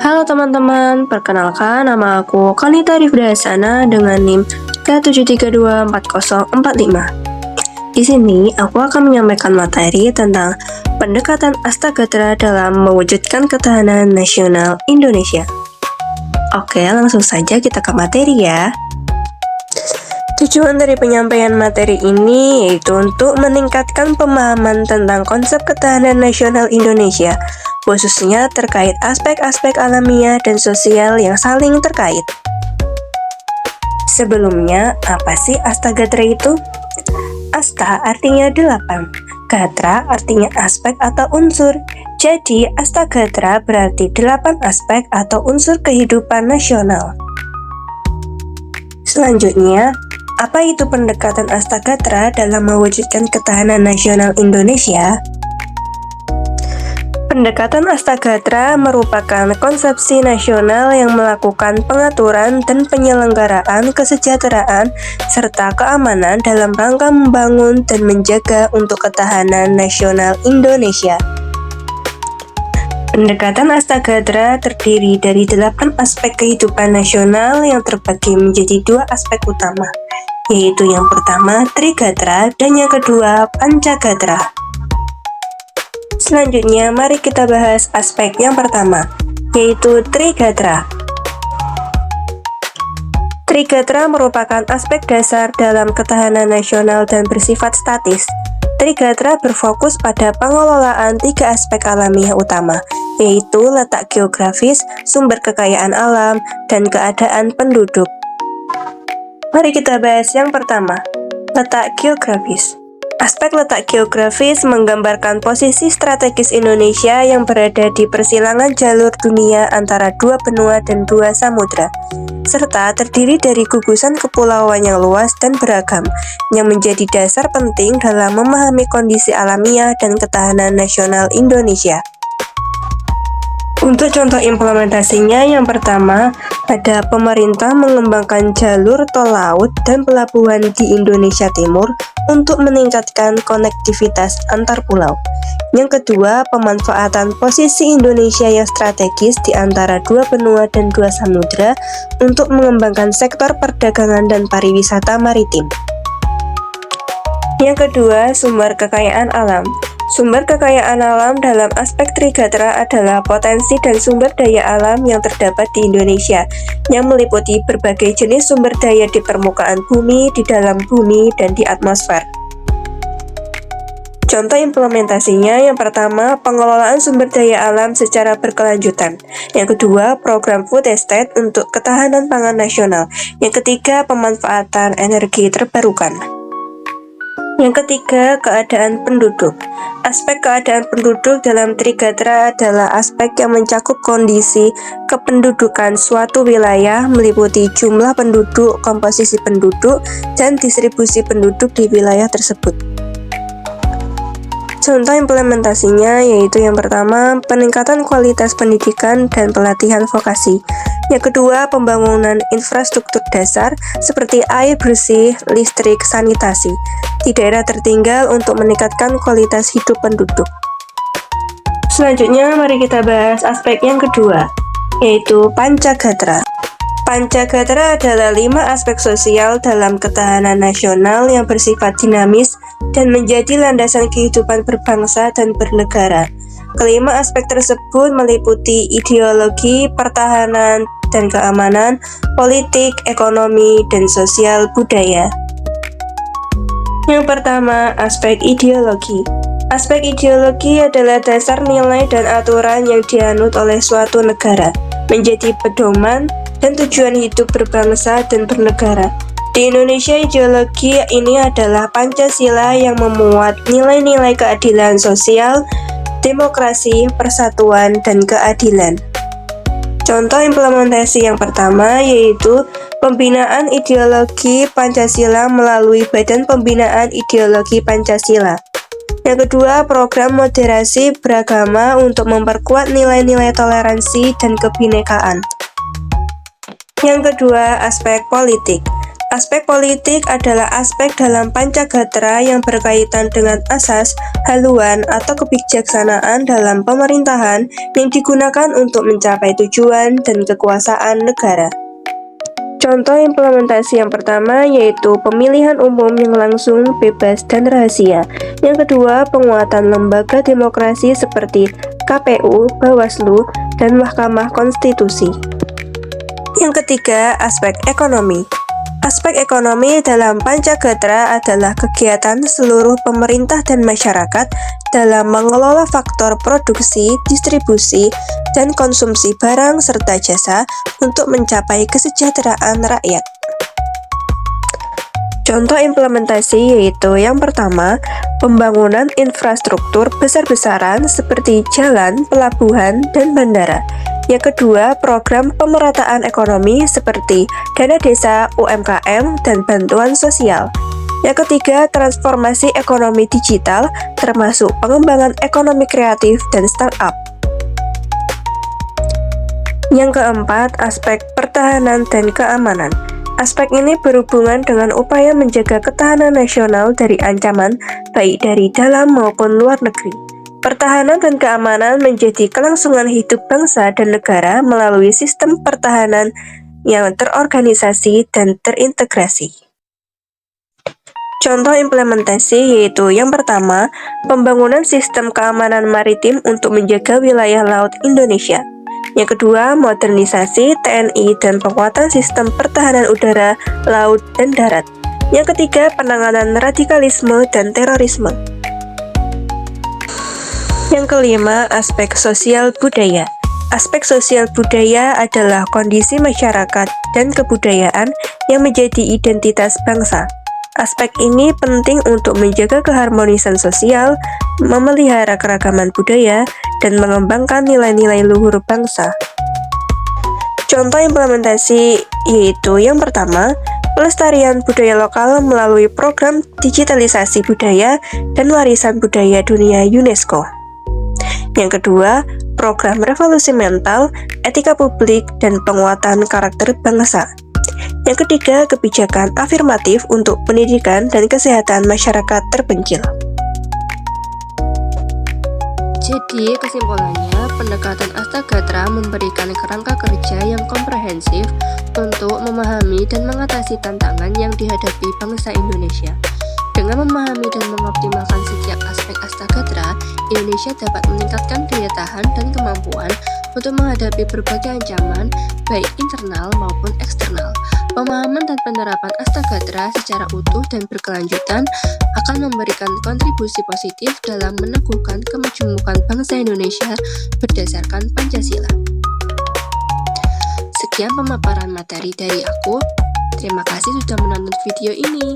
Halo teman-teman, perkenalkan nama aku Kanita Rifdahasana dengan NIM K73240445. Di sini aku akan menyampaikan materi tentang pendekatan Astagatara dalam mewujudkan ketahanan nasional Indonesia. Oke, langsung saja kita ke materi ya. Tujuan dari penyampaian materi ini yaitu untuk meningkatkan pemahaman tentang konsep ketahanan nasional Indonesia, khususnya terkait aspek-aspek alamiah dan sosial yang saling terkait. Sebelumnya, apa sih Astagatara itu? Asta artinya 8, Gatra artinya aspek atau unsur. Jadi, Astagatara berarti 8 aspek atau unsur kehidupan nasional. Selanjutnya, apa itu pendekatan Astagatara dalam mewujudkan ketahanan nasional Indonesia? Pendekatan Astagatara merupakan konsepsi nasional yang melakukan pengaturan dan penyelenggaraan kesejahteraan serta keamanan dalam rangka membangun dan menjaga untuk ketahanan nasional Indonesia. Pendekatan Astagatara terdiri dari 8 aspek kehidupan nasional yang terbagi menjadi 2 aspek utama, yaitu yang pertama Trigatra dan yang kedua Pancagatra. Selanjutnya, mari kita bahas aspek yang pertama, yaitu Trigatra. Trigatra merupakan aspek dasar dalam ketahanan nasional dan bersifat statis. Trigatra berfokus pada pengelolaan 3 aspek alamiah utama, yaitu letak geografis, sumber kekayaan alam, dan keadaan penduduk. Mari kita bahas yang pertama, letak geografis. Aspek letak geografis menggambarkan posisi strategis Indonesia yang berada di persilangan jalur dunia antara 2 benua dan 2 samudra, serta terdiri dari gugusan kepulauan yang luas dan beragam, yang menjadi dasar penting dalam memahami kondisi alamiah dan ketahanan nasional Indonesia. Untuk contoh implementasinya, yang pertama, ada pemerintah mengembangkan jalur tol laut dan pelabuhan di Indonesia Timur untuk meningkatkan konektivitas antar pulau. Yang kedua, pemanfaatan posisi Indonesia yang strategis di antara 2 benua dan 2 samudra untuk mengembangkan sektor perdagangan dan pariwisata maritim. Yang kedua, sumber kekayaan alam. Sumber kekayaan alam dalam aspek Trigatra adalah potensi dan sumber daya alam yang terdapat di Indonesia, yang meliputi berbagai jenis sumber daya di permukaan bumi, di dalam bumi, dan di atmosfer. Contoh implementasinya, yang pertama, pengelolaan sumber daya alam secara berkelanjutan. Yang kedua, program food estate untuk ketahanan pangan nasional. Yang ketiga, pemanfaatan energi terbarukan. Yang ketiga, keadaan penduduk. Aspek keadaan penduduk dalam Trigatra adalah aspek yang mencakup kondisi kependudukan suatu wilayah, meliputi jumlah penduduk, komposisi penduduk, dan distribusi penduduk di wilayah tersebut. Contoh implementasinya yaitu yang pertama, peningkatan kualitas pendidikan dan pelatihan vokasi. Yang kedua, pembangunan infrastruktur dasar seperti air bersih, listrik, sanitasi di daerah tertinggal untuk meningkatkan kualitas hidup penduduk. Selanjutnya, mari kita bahas aspek yang kedua, yaitu Pancagatra. Pancagatra adalah 5 aspek sosial dalam ketahanan nasional yang bersifat dinamis dan menjadi landasan kehidupan berbangsa dan bernegara. Kelima aspek tersebut meliputi ideologi, pertahanan dan keamanan, politik, ekonomi, dan sosial budaya. Yang pertama, aspek ideologi. Aspek ideologi adalah dasar nilai dan aturan yang dianut oleh suatu negara, menjadi pedoman dan tujuan hidup berbangsa dan bernegara. Di Indonesia, ideologi ini adalah Pancasila yang memuat nilai-nilai keadilan sosial, demokrasi, persatuan, dan keadilan. Contoh implementasi yang pertama yaitu pembinaan ideologi Pancasila melalui Badan Pembinaan Ideologi Pancasila. Yang kedua, program moderasi beragama untuk memperkuat nilai-nilai toleransi dan kebinekaan. Yang kedua, aspek politik. Aspek politik adalah aspek dalam Pancagatra yang berkaitan dengan asas, haluan, atau kebijaksanaan dalam pemerintahan yang digunakan untuk mencapai tujuan dan kekuasaan negara. Contoh implementasi yang pertama yaitu pemilihan umum yang langsung, bebas, dan rahasia. Yang kedua, penguatan lembaga demokrasi seperti KPU, Bawaslu, dan Mahkamah Konstitusi. Yang ketiga, aspek ekonomi. Aspek ekonomi dalam Pancagatra adalah kegiatan seluruh pemerintah dan masyarakat dalam mengelola faktor produksi, distribusi, dan konsumsi barang serta jasa untuk mencapai kesejahteraan rakyat. Contoh implementasi yaitu yang pertama, pembangunan infrastruktur besar-besaran seperti jalan, pelabuhan, dan bandara. Yang kedua, program pemerataan ekonomi seperti dana desa, UMKM, dan bantuan sosial. Yang ketiga, transformasi ekonomi digital termasuk pengembangan ekonomi kreatif dan startup. Yang keempat, aspek pertahanan dan keamanan. Aspek ini berhubungan dengan upaya menjaga ketahanan nasional dari ancaman baik dari dalam maupun luar negeri. Pertahanan dan keamanan menjadi kelangsungan hidup bangsa dan negara melalui sistem pertahanan yang terorganisasi dan terintegrasi. Contoh implementasi yaitu yang pertama, pembangunan sistem keamanan maritim untuk menjaga wilayah laut Indonesia. Yang kedua, modernisasi TNI dan penguatan sistem pertahanan udara, laut, dan darat. Yang ketiga, penanganan radikalisme dan terorisme. Yang kelima, aspek sosial budaya. Aspek sosial budaya adalah kondisi masyarakat dan kebudayaan yang menjadi identitas bangsa. Aspek ini penting untuk menjaga keharmonisan sosial, memelihara keragaman budaya, dan mengembangkan nilai-nilai luhur bangsa. Contoh implementasi yaitu yang pertama, pelestarian budaya lokal melalui program digitalisasi budaya dan warisan budaya dunia UNESCO. Yang kedua, program revolusi mental, etika publik, dan penguatan karakter bangsa. Yang ketiga, kebijakan afirmatif untuk pendidikan dan kesehatan masyarakat terpencil. Jadi, kesimpulannya, pendekatan Astagatra memberikan kerangka kerja yang komprehensif untuk memahami dan mengatasi tantangan yang dihadapi bangsa Indonesia. Dengan memahami dan mengoptimalkan setiap aspek Astagatra, Indonesia dapat meningkatkan daya tahan dan kemampuan untuk menghadapi berbagai ancaman, baik internal maupun eksternal. Pemahaman dan penerapan Astagatra secara utuh dan berkelanjutan akan memberikan kontribusi positif dalam meneguhkan kemajemukan bangsa Indonesia berdasarkan Pancasila. Sekian pemaparan materi dari aku. Terima kasih sudah menonton video ini.